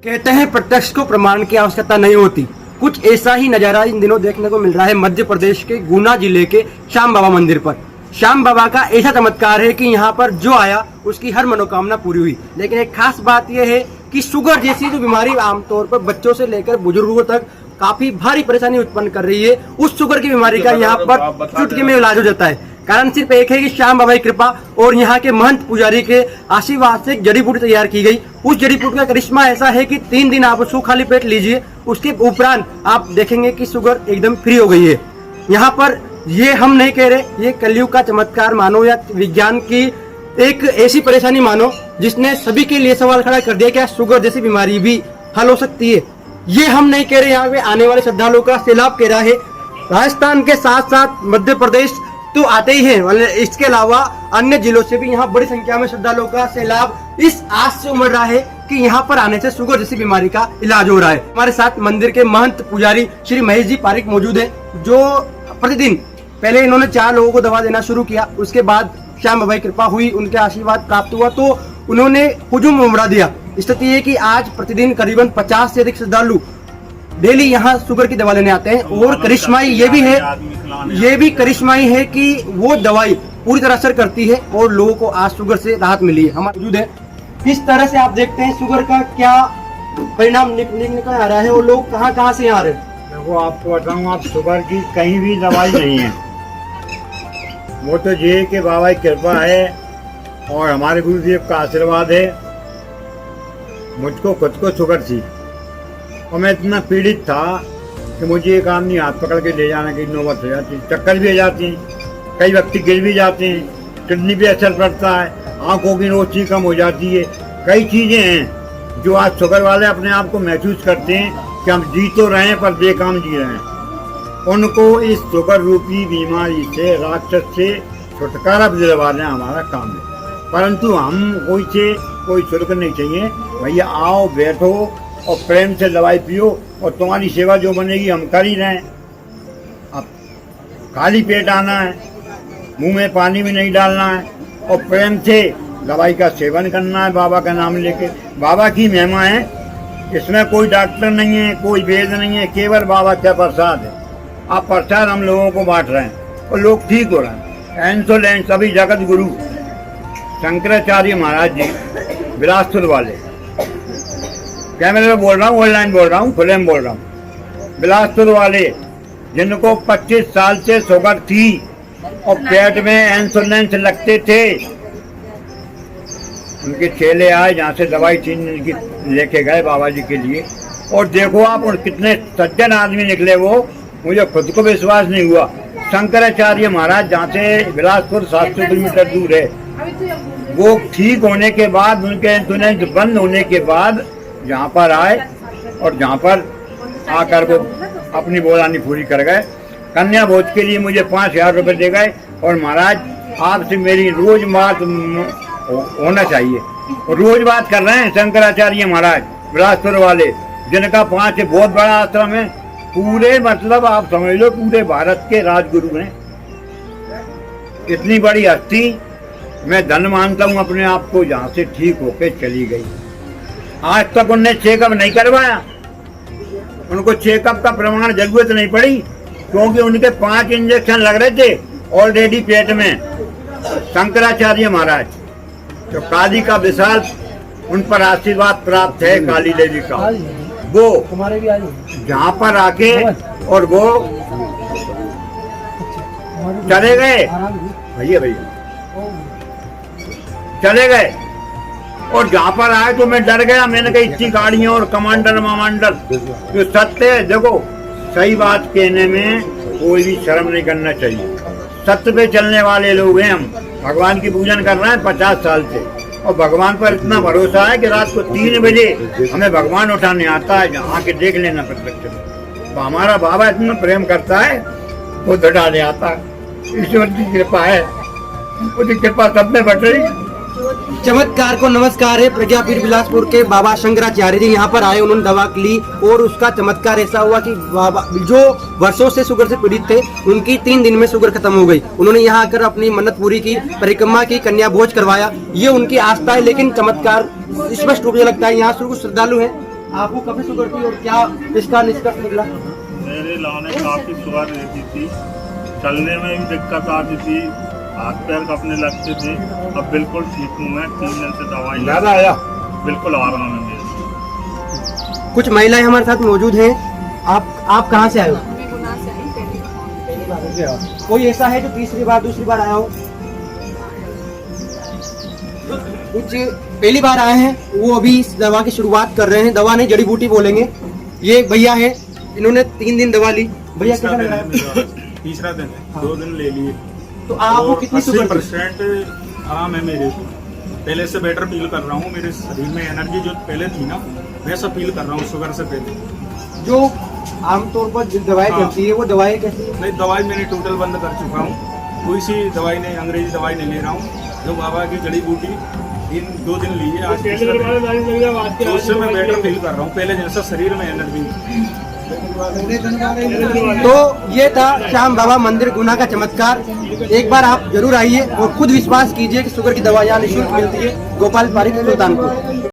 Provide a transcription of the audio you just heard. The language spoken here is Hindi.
कहते हैं प्रत्यक्ष को प्रमाण की आवश्यकता नहीं होती। कुछ ऐसा ही नजारा इन दिनों देखने को मिल रहा है मध्य प्रदेश के गुना जिले के श्याम बाबा मंदिर पर। श्याम बाबा का ऐसा चमत्कार है कि यहाँ पर जो आया उसकी हर मनोकामना पूरी हुई। लेकिन एक खास बात यह है कि शुगर जैसी जो बीमारी आमतौर पर बच्चों से लेकर बुजुर्गों तक काफी भारी परेशानी उत्पन्न कर रही है, उस शुगर की बीमारी का यहाँ पर चुटकी में इलाज हो जाता है। कारण सिर्फ एक है कि श्याम बाबा की कृपा और यहाँ के महंत पुजारी के आशीर्वाद से जड़ी बूटी तैयार की गई। उस जड़ी बूटी का करिश्मा ऐसा है कि 3 दिन आप उसको खाली पेट लीजिए, उसके उपरांत आप देखेंगे कि शुगर एकदम फ्री हो गई है। यहाँ पर ये हम नहीं कह रहे, ये कलयुग का चमत्कार मानो या विज्ञान की एक ऐसी परेशानी मानो जिसने सभी के लिए सवाल खड़ा कर दिया क्या शुगर जैसी बीमारी भी हल हो सकती है। ये हम नहीं कह रहे, यहाँ पे आने वाले श्रद्धालुओं का सैलाब कह रहा है। राजस्थान के साथ साथ मध्य प्रदेश तो आते ही हैं, इसके अलावा अन्य जिलों से भी यहाँ बड़ी संख्या में श्रद्धालुओं का सैलाब इस आस से उमड़ रहा है कि यहाँ पर आने से शुगर जैसी बीमारी का इलाज हो रहा है। हमारे साथ मंदिर के महंत पुजारी श्री महेश जी पारिक मौजूद हैं, जो प्रतिदिन पहले इन्होंने 4 लोगों को दवा देना शुरू किया, उसके बाद श्याम बाबा की कृपा हुई, उनके आशीर्वाद प्राप्त हुआ तो उन्होंने हुजूम उमड़ा दिया। स्थिति है कि आज प्रतिदिन करीबन 50 से अधिक श्रद्धालु डेली यहाँ शुगर की दवा लेने आते हैं। और करिश्माई ये भी करिश्माई है कि वो दवाई पूरी तरह असर करती है और लोगों को आज शुगर से राहत मिली है। हमारे मौजूद है, किस तरह से आप देखते हैं शुगर का क्या परिणाम निकल आ रहा है और लोग कहाँ से आ रहे हैं। देखो आपको बताऊँ, आप शुगर की कहीं भी दवाई नहीं है, वो तो ये कि बाबा की कृपा है और हमारे गुरुदेव का आशीर्वाद है। मुझको खुद को शुगर थी और मैं इतना पीड़ित था कि मुझे एक आदमी हाथ पकड़ के ले जाने की नौबत हो जाती, चक्कर भी आ जाती हैं, कई व्यक्ति गिर भी जाते हैं, किडनी पे असर पड़ता है, आंखों की रोशनी कम हो जाती है। कई चीज़ें हैं जो आज शुगर वाले अपने आप को महसूस करते हैं कि हम जी तो रहे हैं पर बेकाम जी रहे हैं। उनको इस शुगर रूपी बीमारी से, राक्षस से छुटकारा दिलवाना हमारा काम है। परंतु हम कोई शुल्क नहीं चाहिए, भैया आओ बैठो और प्रेम से दवाई पियो और तुम्हारी सेवा जो बनेगी हम कर ही रहे हैं। अब खाली पेट आना है, मुंह में पानी भी नहीं डालना है और प्रेम से दवाई का सेवन करना है बाबा का नाम लेके। बाबा की महिमा है, इसमें कोई डॉक्टर नहीं है, कोई वैद्य नहीं है, केवल बाबा का प्रसाद है। आप प्रसाद हम लोगों को बांट रहे हैं और लोग ठीक हो रहे हैं। इंसोलेंस सभी जगत गुरु शंकराचार्य महाराज जी बिलासपुर वाले, कैमरे में बोल रहा हूँ, ऑनलाइन बोल रहा हूँ, खुले में बोल रहा हूँ, बिलासपुर वाले जिनको 25 साल से शुगर थी और पेट में इंसुलिन लगते थे, उनके चेले आए जहाँ से दवाई 3 दिन की लेके गए बाबा जी के लिए। और देखो आप और कितने सज्जन आदमी निकले वो, मुझे खुद को विश्वास नहीं हुआ। शंकराचार्य महाराज जहाँ से बिलासपुर 700 किलोमीटर दूर है, वो ठीक होने के बाद, उनके इंसुलिन बंद होने के बाद यहाँ पर आए और जहाँ पर आकर वो अपनी बोलानी पूरी कर गए। कन्या भोज के लिए मुझे 5000 रुपये दे गए और महाराज आपसे मेरी रोज बात होना चाहिए। और रोज बात कर रहे हैं शंकराचार्य महाराज बिलासपुर वाले, जिनका 5 बहुत बड़ा आश्रम है, पूरे मतलब आप समझ लो पूरे भारत के राजगुरु हैं। इतनी बड़ी हस्ती, मैं धन मानता हूँ अपने आप को, जहाँ से ठीक होके चली गई। आज तक उनने चेकअप नहीं करवाया, उनको चेकअप का प्रमाण जरूरत नहीं पड़ी, क्योंकि उनके 5 इंजेक्शन लग रहे थे ऑलरेडी पेट में। शंकराचार्य महाराज तो काली का विशाल उन पर आशीर्वाद प्राप्त है, काली देवी का, वो जहाँ पर आके और वो चले गए, भैया चले गए और जहाँ पर आए तो मैं डर गया। मैंने कहा इतनी गाड़ियाँ और कमांडर मामांडर, जो सत्य है, देखो सही बात कहने में कोई भी शर्म नहीं करना चाहिए। सत्य पे चलने वाले लोग हैं हम, भगवान की पूजन कर रहे हैं 50 साल से और भगवान पर इतना भरोसा है कि रात को 3 बजे हमें भगवान उठाने आता है, जहाँ के देख लेना प्रत्यक्ष। तो हमारा बाबा इतना प्रेम करता है, वो उठाने आता है। ईश्वर की कृपा है, उसकी कृपा सब में बट रही। चमत्कार को नमस्कार है। प्रज्ञापीठ बिलासपुर के बाबा शंकराचार्य जी यहाँ पर आए, उन्होंने दवा ली और उसका चमत्कार ऐसा हुआ कि बाबा जो वर्षों से शुगर से पीड़ित थे, उनकी 3 दिन में शुगर खत्म हो गई। उन्होंने यहाँ आकर अपनी मन्नत पूरी की, परिक्रमा की, कन्या भोज करवाया। ये उनकी आस्था है, लेकिन चमत्कार स्पष्ट रूप से लगता है। यहाँ से कुछ श्रद्धालु हैं आपको कब से शुगर थी और क्या इसका निष्कर्ष निकला? मेरे लाने काफी शुगर रहती थी, चलने में भी दिक्कत आती थी, हाथ पैर कपने लगते थे। अब बिल्कुल ठीक हूँ मैं, 3 दिन से दवाई ज्यादा आया। बिल्कुल आराम है मेरे। कुछ महिलाएं हमारे साथ मौजूद हैं। आप कहाँ से आए हो? मैं गुना से आई पहली। कोई ऐसा है जो तीसरी बार दूसरी बार आया हो? कुछ पहली बार आए हैं, वो अभी इस दवा की शुरुआत कर रहे हैं। दवा नहीं, जड़ी बूटी बोलेंगे। ये भैया है, इन्होंने 3 दिन दवा ली। भैया कैसा लग रहा है? तीसरा दिन है, 2 दिन ले लिए। तो आपको कितनी शुगर थी? 80% आराम है मेरे को। पहले से बेटर फील कर रहा हूँ, मेरे शरीर में एनर्जी जो पहले थी ना, वैसा फील कर रहा हूँ शुगर से पहले। जो आमतौर पर जो दवाई हाँ। चलती है वो दवाई कैसी है? नहीं, दवाई मैंने टोटल बंद कर चुका हूँ। कोई सी दवाई नहीं, अंग्रेजी दवाई नहीं ले रहा हूँ। जो बाबा की जड़ी बूटी 2 दिन ली है, आज तीसरा दिन है। तो उससे मैं बेटर फील कर रहा हूँ, पहले जैसा शरीर में एनर्जी। तो ये था श्याम बाबा मंदिर गुना का चमत्कार। एक बार आप जरूर आइए और खुद विश्वास कीजिए कि शुगर की दवा यहाँ निःशुल्क मिलती है। गोपाल पारिक, सुल्तानपुर।